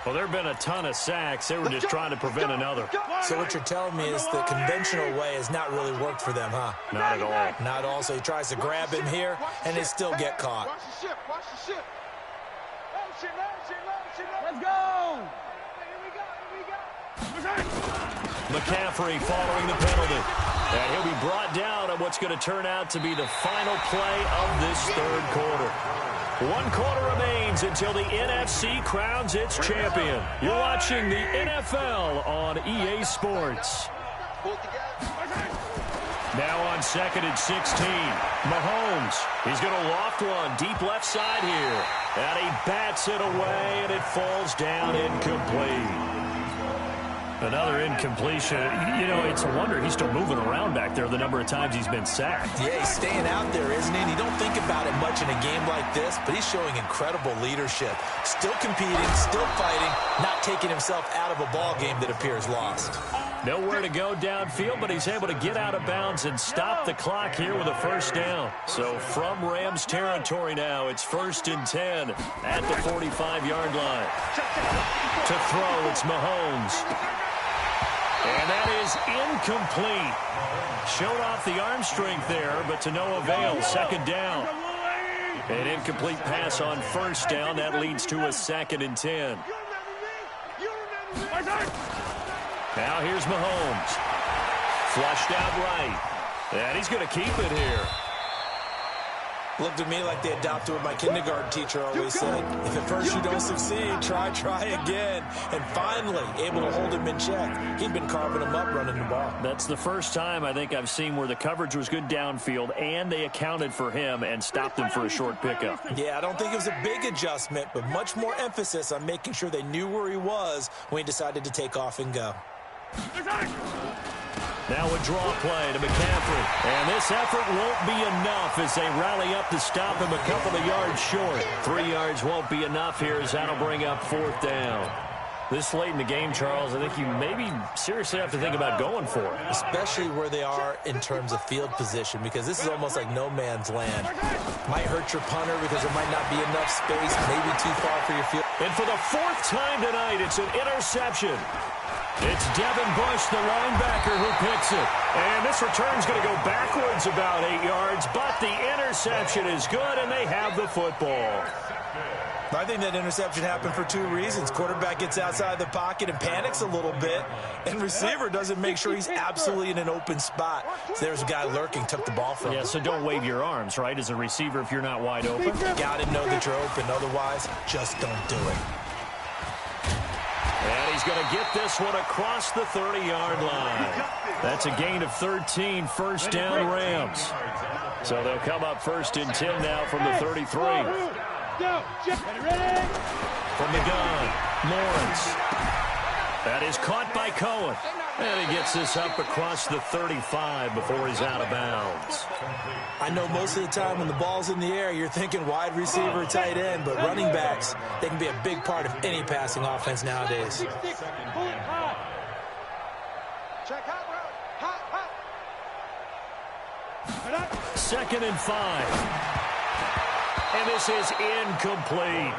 Well, there have been a ton of sacks. They were just trying to prevent another. So what you're telling me is the conventional way has not really worked for them, huh? Not at all. Not at all. So he tries to grab him here, and they still get caught. Watch the ship. Watch the ship. Let's go. Here we go. McCaffrey following the penalty. And he'll be brought down on what's going to turn out to be the final play of this third quarter. 1 quarter remains until the NFC crowns its champion. You're watching the NFL on EA Sports. Now on 2nd and 16. Mahomes. He's going to loft one deep left side here. And he bats it away, and it falls down incomplete. Another incompletion. You know, it's a wonder he's still moving around back there the number of times he's been sacked. Yeah, he's staying out there, isn't he? And you don't think about it much in a game like this, but he's showing incredible leadership. Still competing, still fighting, not taking himself out of a ball game that appears lost. Nowhere to go downfield, but he's able to get out of bounds and stop the clock here with a first down. So from Rams territory now, it's 1st and 10 at the 45-yard line. To throw, it's Mahomes. And that is incomplete. Showed off the arm strength there, but to no avail. 2nd down. An incomplete pass on 1st down. That leads to a 2nd and 10. Now here's Mahomes. Flushed out right. And he's going to keep it here. Looked to me like they adopted what my kindergarten teacher always said. If at first you don't succeed, try again. And finally, able to hold him in check. He'd been carving him up running the ball. That's the first time I think I've seen where the coverage was good downfield, and they accounted for him and stopped him for a short pickup. Yeah, I don't think it was a big adjustment, but much more emphasis on making sure they knew where he was when he decided to take off and go. Now a draw play to McCaffrey. And this effort won't be enough as they rally up to stop him a couple of yards short. 3 yards won't be enough here as that'll bring up 4th down. This late in the game, Charles, I think you maybe seriously have to think about going for it. Especially where they are in terms of field position, because this is almost like no man's land. Might hurt your punter because there might not be enough space, maybe too far for your field. And for the 4th time tonight, it's an interception. It's Devin Bush, the linebacker, who picks it. And this return's going to go backwards about 8 yards, but the interception is good, and they have the football. I think that interception happened for 2 reasons. Quarterback gets outside the pocket and panics a little bit, and receiver doesn't make sure he's absolutely in an open spot. So there's a guy lurking, took the ball from him. Yeah, so don't wave your arms, right, as a receiver if you're not wide open. Got to know that you're open. Otherwise, just don't do it. And he's going to get this one across the 30-yard line. That's a gain of 13, 1st down Rams. So they'll come up 1st and 10 now from the 33. From the gun, Lawrence. That is caught by Cohen. And he gets this up across the 35 before he's out of bounds. I know most of the time when the ball's in the air, you're thinking wide receiver, tight end, but running backs, they can be a big part of any passing offense nowadays. Second and 5. And this is incomplete.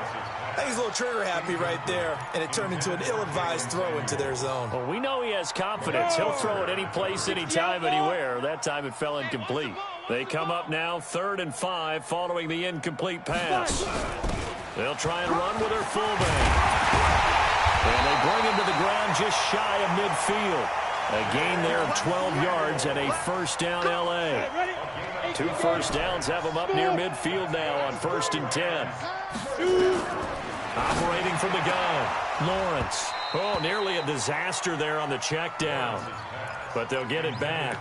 I think he's a little trigger happy right there, and it turned into an ill-advised throw into their zone. Well, we know he has confidence. He'll throw it any place, anytime, anywhere. That time it fell incomplete. They come up now 3rd and 5 following the incomplete pass. They'll try and run with their fullback. And they bring him to the ground just shy of midfield. A gain there of 12 yards and a 1st down L.A. 2 1st downs have them up near midfield now on 1st and 10. Operating from the gun, Lawrence. Oh, nearly a disaster there on the check down. But they'll get it back.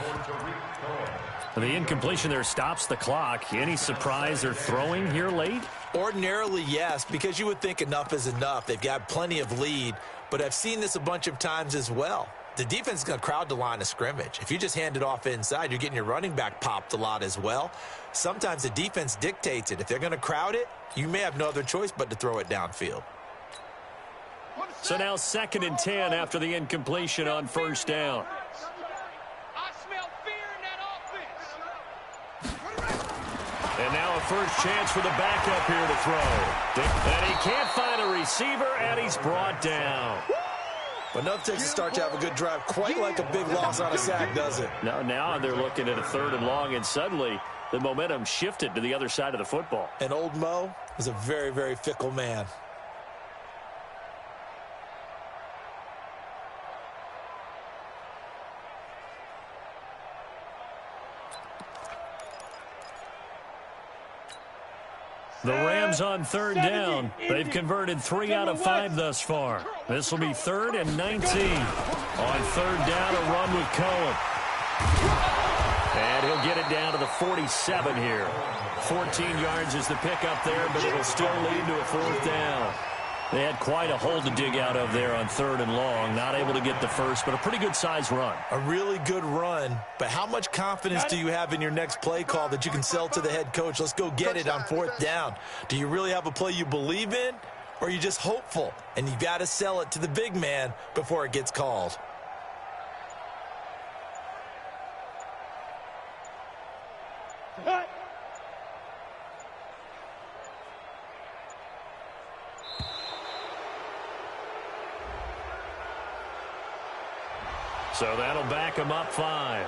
The incompletion there stops the clock. Any surprise they're throwing here late? Ordinarily, yes, because you would think enough is enough. They've got plenty of lead, but I've seen this a bunch of times as well. The defense is going to crowd the line of scrimmage. If you just hand it off inside, you're getting your running back popped a lot as well. Sometimes the defense dictates it. If they're going to crowd it, you may have no other choice but to throw it downfield. So now 2nd and 10 after the incompletion on 1st down. I smell fear in that offense. And now a first chance for the backup here to throw. And he can't find a receiver, and he's brought down. But nothing takes a start to have a good drive, quite like a big loss on a sack, does it? Now they're looking at a 3rd and long, and suddenly the momentum shifted to the other side of the football. And old Mo is a very, very fickle man. The Rams on 3rd down. They've converted 3 out of 5 thus far. This will be 3rd and 19. On 3rd down, a run with Cohen. And he'll get it down to the 47 here. 14 yards is the pickup there, but it'll still lead to a 4th down. They had quite a hole to dig out of there on 3rd and long. Not able to get the first, but a pretty good-sized run. A really good run, but how much confidence do you have in your next play call that you can sell to the head coach? Let's go get it on 4th down. Do you really have a play you believe in, or are you just hopeful? And you got to sell it to the big man before it gets called. So that'll back him up 5.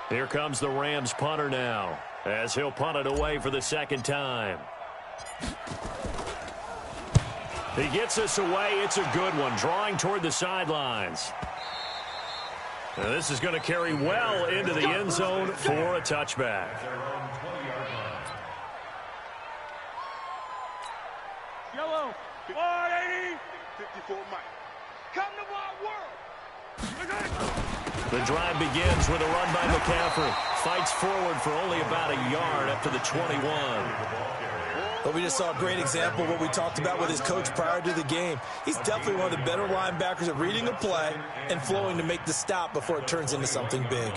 Here comes the Rams punter now, as he'll punt it away for the 2nd time. He gets us away. It's a good one, drawing toward the sidelines. Now this is going to carry well into the end zone for a touchback. Yellow. 480. 54 Mike. Come to my world. The drive begins with a run by McCaffrey. Fights forward for only about a yard up to the 21. But we just saw a great example of what we talked about with his coach prior to the game. He's definitely one of the better linebackers at reading a play and flowing to make the stop before it turns into something big.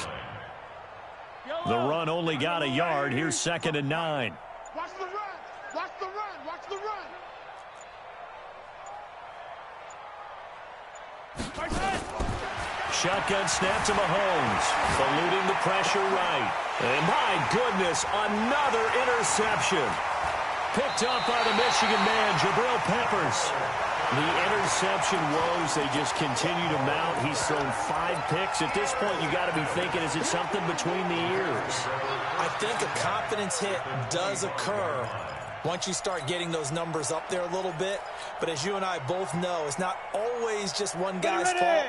The run only got a yard. Here's 2nd and 9. Watch the run. Watch the run. Watch the run. Shotgun snap to Mahomes, eluding the pressure right. And my goodness, another interception. Picked up by the Michigan man, Jabril Peppers. The interception woes, they just continue to mount. He's thrown 5 picks. At this point, you got to be thinking, is it something between the ears? I think a confidence hit does occur once you start getting those numbers up there a little bit. But as you and I both know, it's not always just one guy's fault.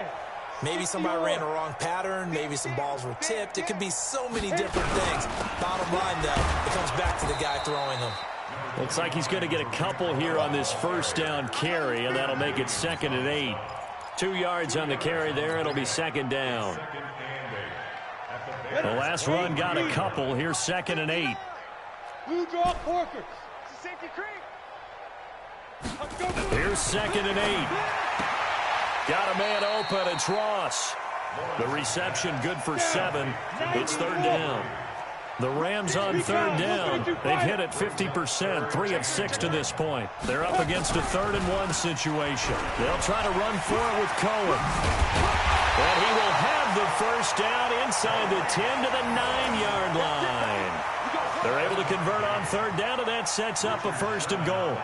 Maybe somebody ran a wrong pattern. Maybe some balls were tipped. It could be so many different things. Bottom line, though, it comes back to the guy throwing them. Looks like he's going to get a couple here on this 1st down carry, and that'll make it 2nd and 8. 2 yards on the carry there. It'll be 2nd down. The last run got a couple. Here's 2nd and 8. Blue draw Porker. Safety creep. Here's 2nd and 8. Got a man open. It's Ross. The reception good for 7. It's 3rd down. The Rams on 3rd down. They've hit it 50%, 3 of 6 to this point. They're up against a 3rd and 1 situation. They'll try to run for it with Cohen. And he will have the 1st down inside the 10 to the 9-yard line. They're able to convert on 3rd down, and that sets up a 1st and goal.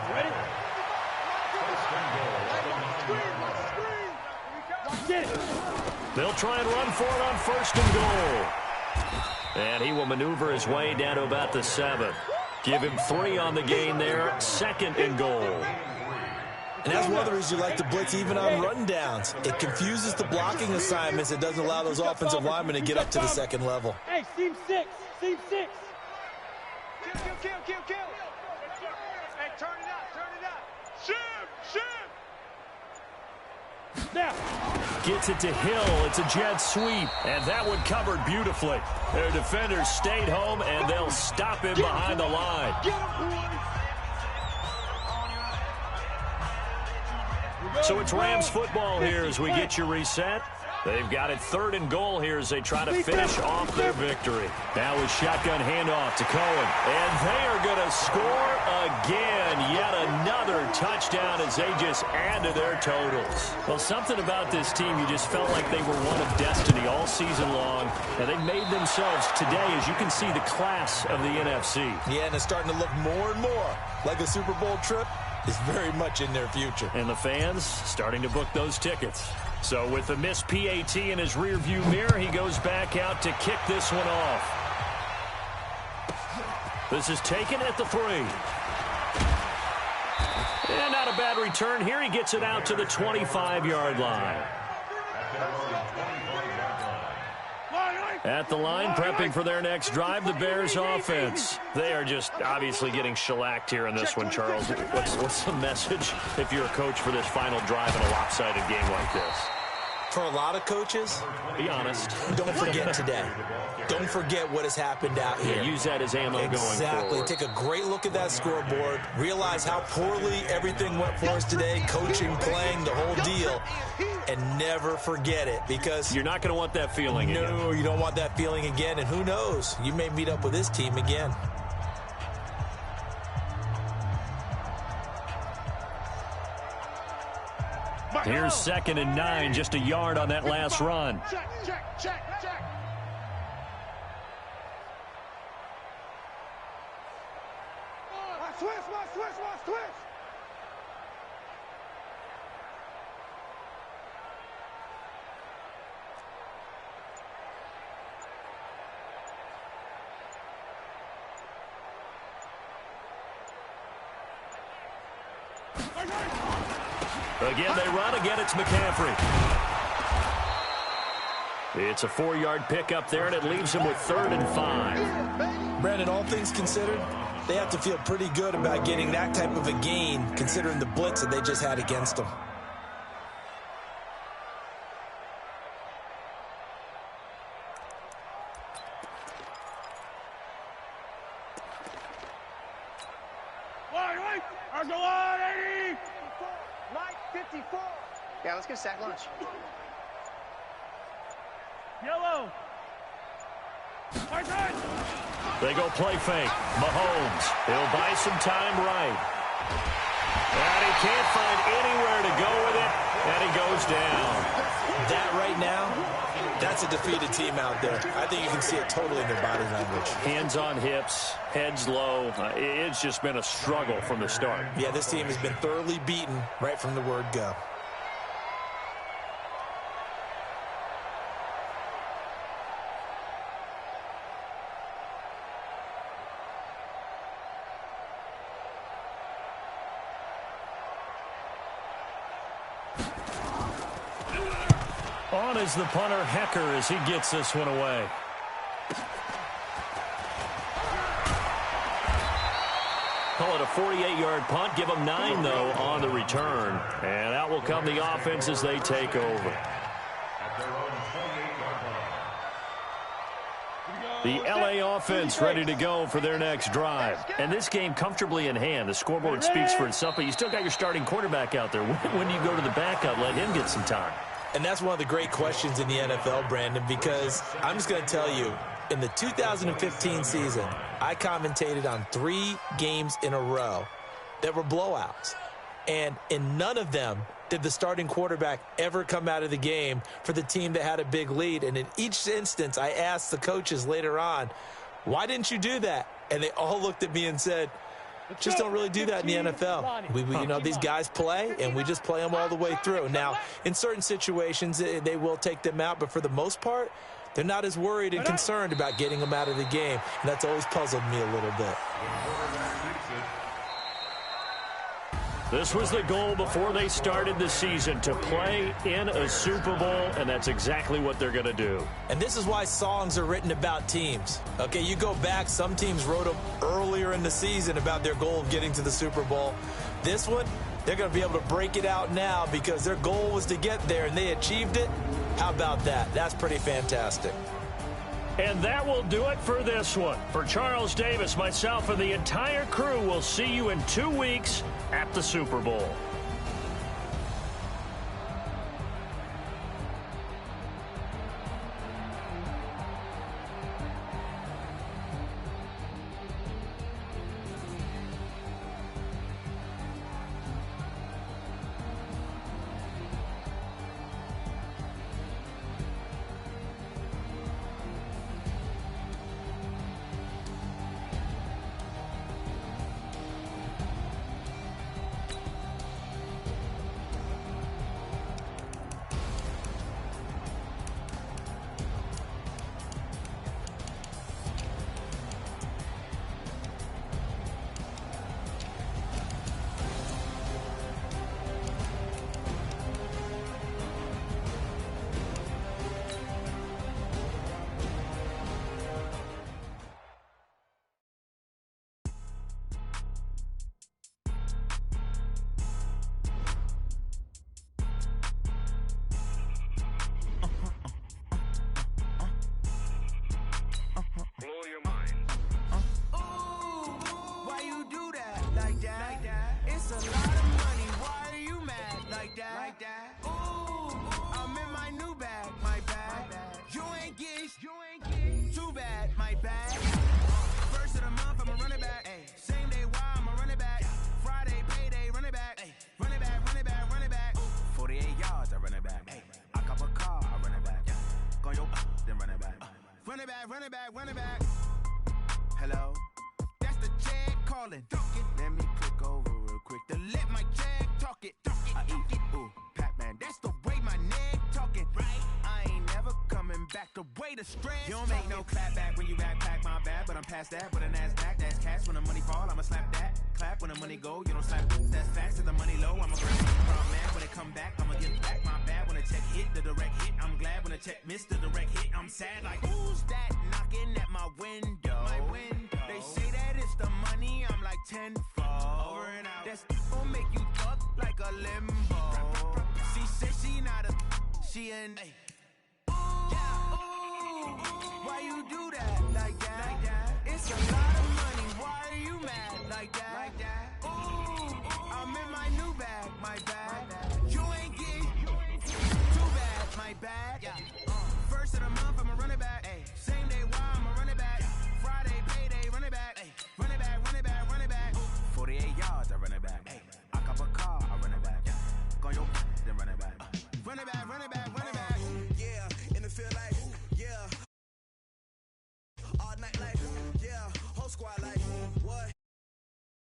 They'll try and run for it on 1st and goal. And he will maneuver his way down to about the 7. Give him 3 on the gain there. 2nd and goal. And that's one of the reasons you like to blitz even on rundowns. It confuses the blocking assignments. It doesn't allow those offensive linemen to get up to the 2nd level. Hey, seam 6. Seam 6. Kill. Hey, turn it up. Shim. Now. Gets it to Hill. It's a jet sweep. And that one covered beautifully. Their defenders stayed home, and they'll stop him behind the line. So it's Rams football here as we get you reset. They've got it 3rd and goal here as they try to finish off their victory. Now with shotgun handoff to Cohen. And they are going to score again. Yet another touchdown as they just add to their totals. Well, something about this team, you just felt like they were one of destiny all season long. And they made themselves today, as you can see, the class of the NFC. Yeah, and it's starting to look more and more like a Super Bowl trip is very much in their future. And the fans starting to book those tickets. So with the missed PAT in his rearview mirror, he goes back out to kick this one off. This is taken at the 3. And not a bad return here. He gets it out to the 25-yard line. At the line, prepping for their next drive, the Bears offense. They are just obviously getting shellacked here in this one, Charles. What's the message if you're a coach for this final drive in a lopsided game like this? For a lot of coaches, be honest. Don't forget today. Don't forget what has happened out here. Yeah, use that as ammo going forward. Exactly. Take a great look at that scoreboard. Realize how poorly everything went for us today. Coaching, playing, the whole deal. And never forget it, because you're not going to want that feeling again. No, you don't want that feeling again. And who knows? You may meet up with this team again. Here's 2nd and 9, just a yard on that last run. Check. Switch. Again, they run. Again, it's McCaffrey. It's a 4-yard pickup there, and it leaves him with 3rd and 5. Brandon, all things considered, they have to feel pretty good about getting that type of a gain, considering the blitz that they just had against them. Yeah, let's get a sack lunch. Yellow. They go play fake. Mahomes. He'll buy some time right. And he can't find anywhere to go with it. And he goes down. That right now, that's a defeated team out there. I think you can see it totally in their body language. Hands on hips, heads low. It's just been a struggle from the start. Yeah, this team has been thoroughly beaten right from the word go. On is the punter, Hecker, as he gets this one away. Call it a 48-yard punt. Give them 9, though, on the return. And out will come the offense as they take over. The LA offense ready to go for their next drive. And this game comfortably in hand. The scoreboard speaks for itself, but you still got your starting quarterback out there. When do you go to the backup, let him get some time? And that's one of the great questions in the NFL, Brandon, because I'm just going to tell you, in the 2015 season, I commentated on 3 games in a row that were blowouts. And in none of them did the starting quarterback ever come out of the game for the team that had a big lead. And in each instance, I asked the coaches later on, why didn't you do that? And they all looked at me and said, just don't really do that in the NFL. You know, these guys play, and we just play them all the way through. Now, in certain situations, they will take them out, but for the most part, they're not as worried and concerned about getting them out of the game, and that's always puzzled me a little bit. This was the goal before they started the season, to play in a Super Bowl, and that's exactly what they're going to do. And this is why songs are written about teams. Okay, you go back, some teams wrote them earlier in the season about their goal of getting to the Super Bowl. This one, they're going to be able to break it out now because their goal was to get there, and they achieved it. How about that? That's pretty fantastic. And that will do it for this one. For Charles Davis, myself, and the entire crew, we'll see you in 2 weeks at the Super Bowl. nice. You ain't get too bad, my bad. First of the month, I'ma run it back. Ay. Same day, why I'ma run it back. Friday, payday, run it back. Ay. Run it back, run it back, run it back. 48 yards, I run it back. Ay. I cop a car, I run it back. Go yo, then run it back. Run it back, run it back, run it back. Hello, that's the Jag calling. Let me click over real quick to let my Jag talk it. I eat it, ooh, Pac-Man. That's the way my neck talking. Right, I ain't never coming back. The way the stress. You don't make no clap back when you backpack, my bad. But I'm past that with a NASDAQ. That's cash when the money fall. I'ma slap that. Clap when the money go. You don't slap. That's fast to the money low. I'ma grab it. Man, when it come back, I'ma get back. My bad when the check hit the direct hit. I'm glad when the check missed the direct hit. I'm sad like who's that knocking at my window? My window. They say that it's the money. I'm like tenfold. Over and out. That's gon' make you fuck like a limbo. She said she not a. She an.